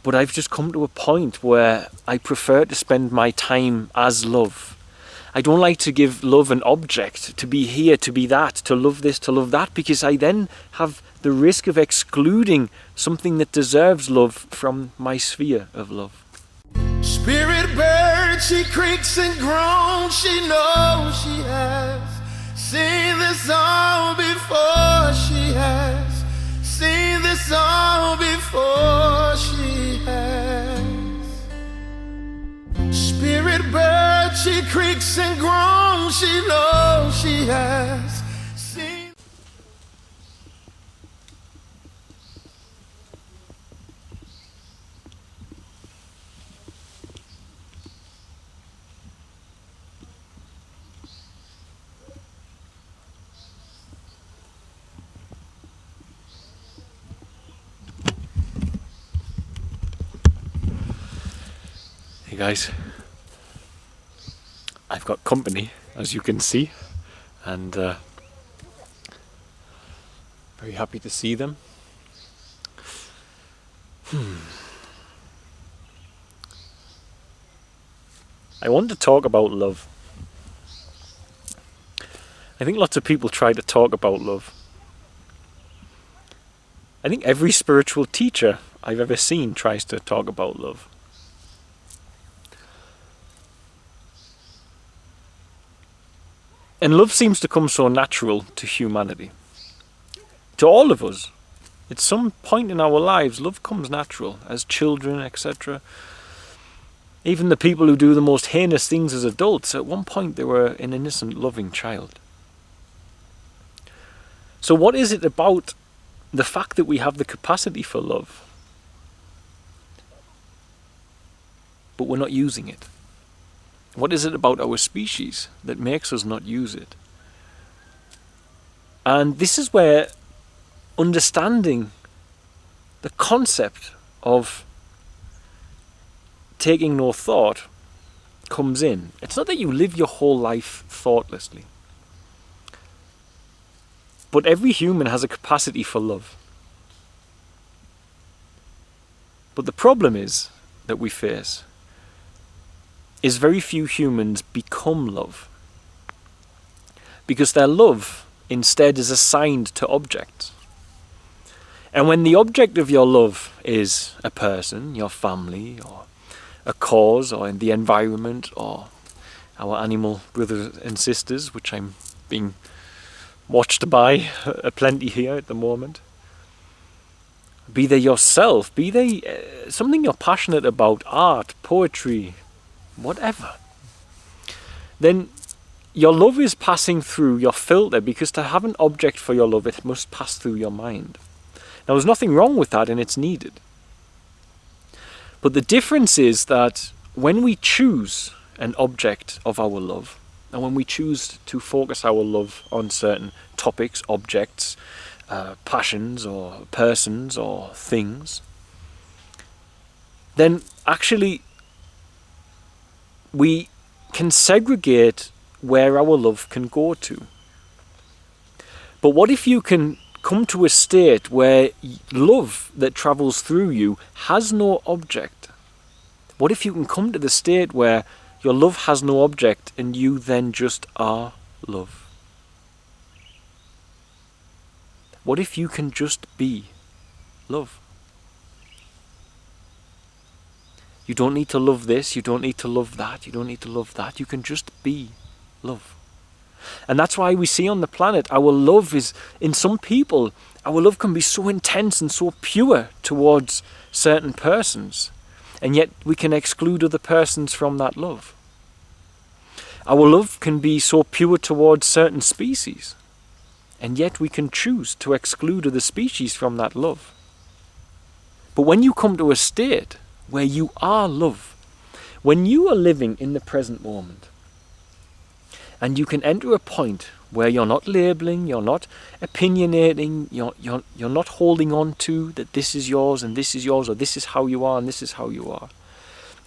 But I've just come to a point where I prefer to spend my time as love. I don't like to give love an object, to be here, to be that, to love this, to love that, because I then have the risk of excluding something that deserves love from my sphere of love. Spirit bird, she creaks and groans, she knows she has seen this all before. She has seen this all before. She has. Spirit bird, she creaks and groans, she knows she has seen. Hey guys, I've got company, as you can see, and very happy to see them. I want to talk about love. I think lots of people try to talk about love. I think every spiritual teacher I've ever seen tries to talk about love. And love seems to come so natural to humanity. To all of us. At some point in our lives, love comes natural, as children, etc. Even the people who do the most heinous things as adults, at one point they were an innocent, loving child. So what is it about the fact that we have the capacity for love, but we're not using it? What is it about our species that makes us not use it? And this is where understanding the concept of taking no thought comes in. It's not that you live your whole life thoughtlessly. But every human has a capacity for love. But the problem that we face is very few humans become love, because their love instead is assigned to objects. And when the object of your love is a person, your family, or a cause, or in the environment, or our animal brothers and sisters, which I'm being watched by plenty here at the moment, be they yourself, be they something you're passionate about, art, poetry, whatever, then your love is passing through your filter, because to have an object for your love, it must pass through your mind. Now, there's nothing wrong with that, and it's needed. But the difference is that when we choose an object of our love, and when we choose to focus our love on certain topics, objects, passions, or persons, or things, then actually we can segregate where our love can go to. But what if you can come to a state where love that travels through you has no object? What if you can come to the state where your love has no object and you then just are love? What if you can just be love? You don't need to love this, you don't need to love that, you don't need to love that. You can just be love. And that's why we see on the planet, our love is, in some people, our love can be so intense and so pure towards certain persons, and yet we can exclude other persons from that love. Our love can be so pure towards certain species, and yet we can choose to exclude other species from that love. But when you come to a state where you are love, when you are living in the present moment, and you can enter a point where you're not labeling, you're not opinionating, you're not holding on to that this is yours and this is yours, or this is how you are and this is how you are.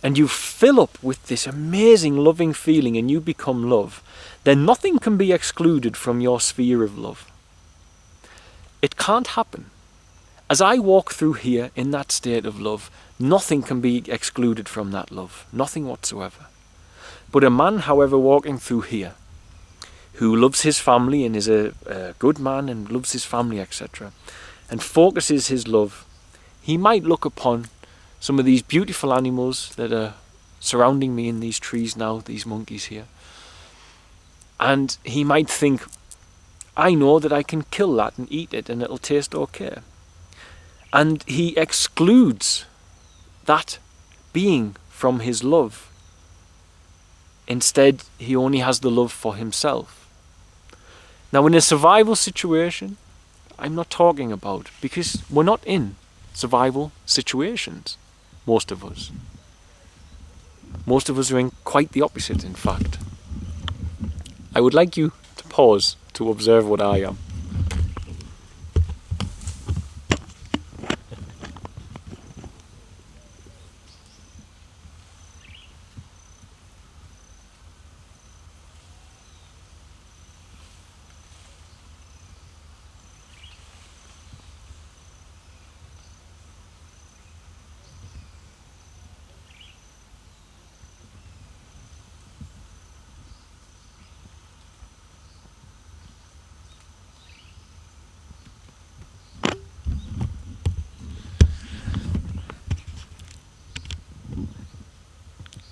And you fill up with this amazing loving feeling and you become love, then nothing can be excluded from your sphere of love. It can't happen. As I walk through here in that state of love, nothing can be excluded from that love, nothing whatsoever. But a man, however, walking through here, who loves his family and is a good man and loves his family, etc., and focuses his love, he might look upon some of these beautiful animals that are surrounding me in these trees now, these monkeys here, and he might think, I know that I can kill that and eat it and it'll taste okay. And he excludes that being from his love. Instead, he only has the love for himself. Now, in a survival situation, I'm not talking about, because we're not in survival situations, most of us. Most of us are in quite the opposite, in fact. I would like you to pause to observe what I am.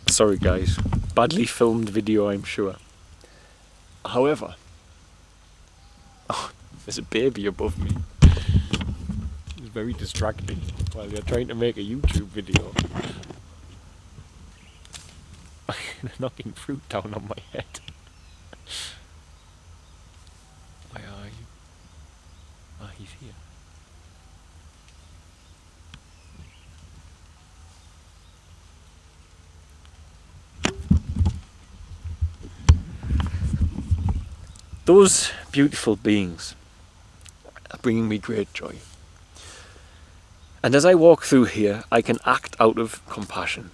Sorry guys, badly filmed video, I'm sure. However, there's a baby above me. It's very distracting while you're trying to make a YouTube video. They're knocking fruit down on my head. Where are you? Ah, he's here. Those beautiful beings are bringing me great joy. And as I walk through here, I can act out of compassion.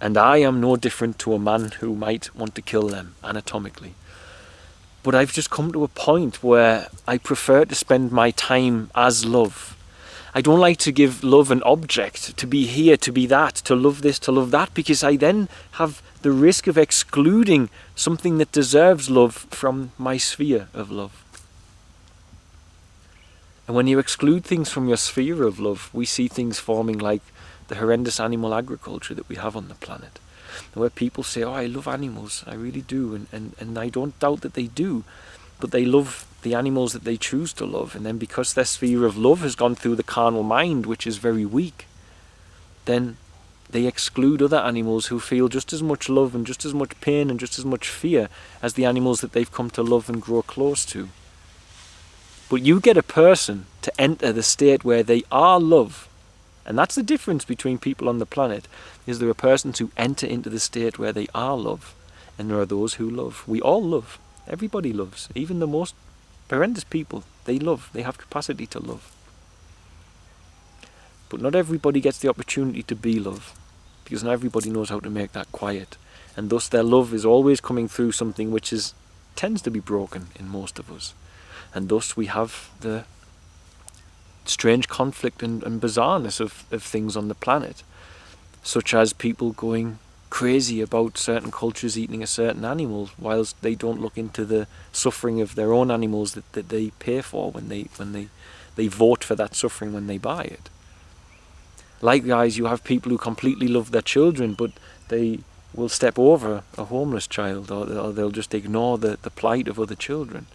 And I am no different to a man who might want to kill them anatomically. But I've just come to a point where I prefer to spend my time as love. I don't like to give love an object, to be here, to be that, to love this, to love that, because I then have the risk of excluding something that deserves love from my sphere of love. And when you exclude things from your sphere of love, we see things forming like the horrendous animal agriculture that we have on the planet. Where people say, oh, I love animals, I really do, and I don't doubt that they do, but they love the animals that they choose to love, and then because their sphere of love has gone through the carnal mind, which is very weak, then they exclude other animals who feel just as much love and just as much pain and just as much fear as the animals that they've come to love and grow close to. But you get a person to enter the state where they are love, and that's the difference between people on the planet, is there are persons who enter into the state where they are love, and there are those who love. We all love. Everybody loves. Even the most horrendous people, they love. They have capacity to love. But not everybody gets the opportunity to be love, because not everybody knows how to make that quiet. And thus their love is always coming through something which tends to be broken in most of us. And thus we have the strange conflict and bizarreness of things on the planet, such as people going crazy about certain cultures eating a certain animal, whilst they don't look into the suffering of their own animals that they pay for when they vote for that suffering when they buy it. Likewise, you have people who completely love their children, but they will step over a homeless child, or they'll just ignore the plight of other children.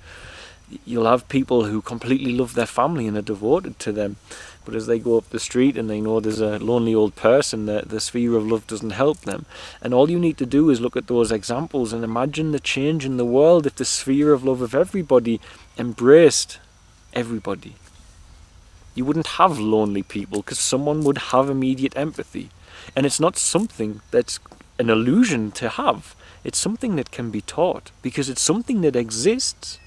You'll have people who completely love their family and are devoted to them, but as they go up the street and they know there's a lonely old person, the sphere of love doesn't help them. And all you need to do is look at those examples and imagine the change in the world if the sphere of love of everybody embraced everybody. You wouldn't have lonely people, because someone would have immediate empathy. And it's not something that's an illusion to have. It's something that can be taught, because it's something that exists,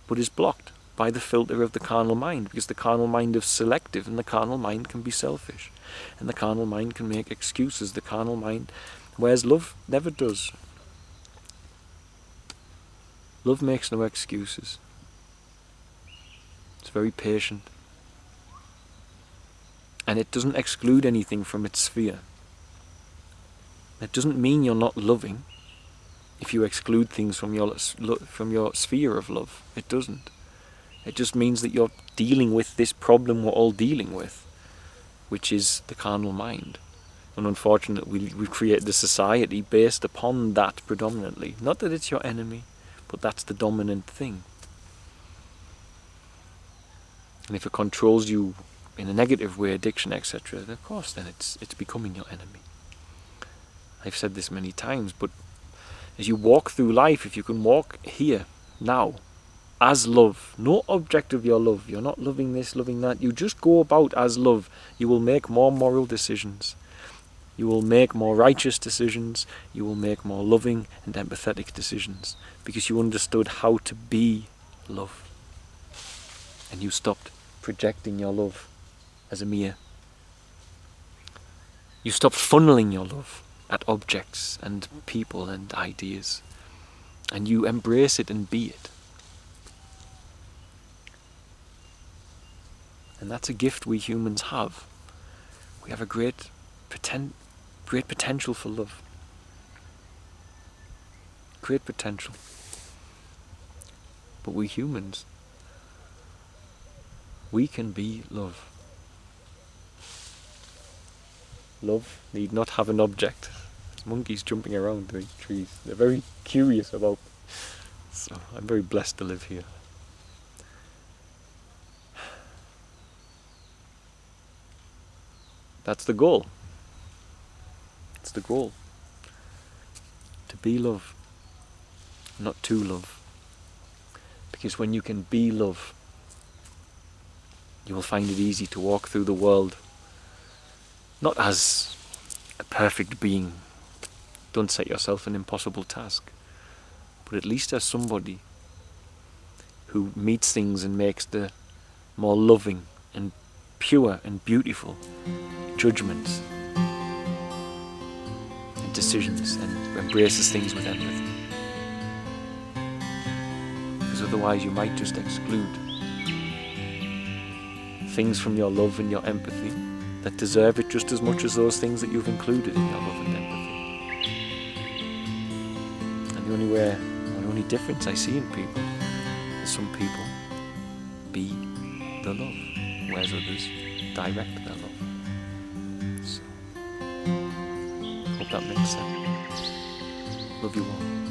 but is blocked by the filter of the carnal mind, because the carnal mind is selective, and the carnal mind can be selfish, and the carnal mind can make excuses. The carnal mind, whereas love never does. Love makes no excuses. It's very patient. And it doesn't exclude anything from its sphere. It doesn't mean you're not loving if you exclude things from your sphere of love. It doesn't. It just means that you're dealing with this problem we're all dealing with, which is the carnal mind. And unfortunately, we've created a society based upon that predominantly. Not that it's your enemy, but that's the dominant thing. And if it controls you in a negative way, addiction, etc., then of course, then it's becoming your enemy. I've said this many times, but as you walk through life, if you can walk here, now, as love, no object of your love, you're not loving this, loving that, you just go about as love, you will make more moral decisions. You will make more righteous decisions. You will make more loving and empathetic decisions because you understood how to be love. And you stopped projecting your love as a mirror. You stopped funneling your love at objects and people and ideas. And you embrace it and be it. And that's a gift we humans have. We have a great potential for love. Great potential. But we humans, we can be love. Love need not have an object. There's monkeys jumping around the trees. They're very curious about. So I'm very blessed to live here. That's the goal. It's the goal. To be love, not to love. Because when you can be love, you will find it easy to walk through the world, not as a perfect being. Don't set yourself an impossible task, but at least as somebody who meets things and makes the more loving and pure and beautiful judgments and decisions and embraces things with empathy. Because otherwise you might just exclude things from your love and your empathy that deserve it just as much as those things that you've included in your love and empathy. And the only difference I see in people is some people be the love, whereas others direct their love. So, hope that makes sense. Love you all.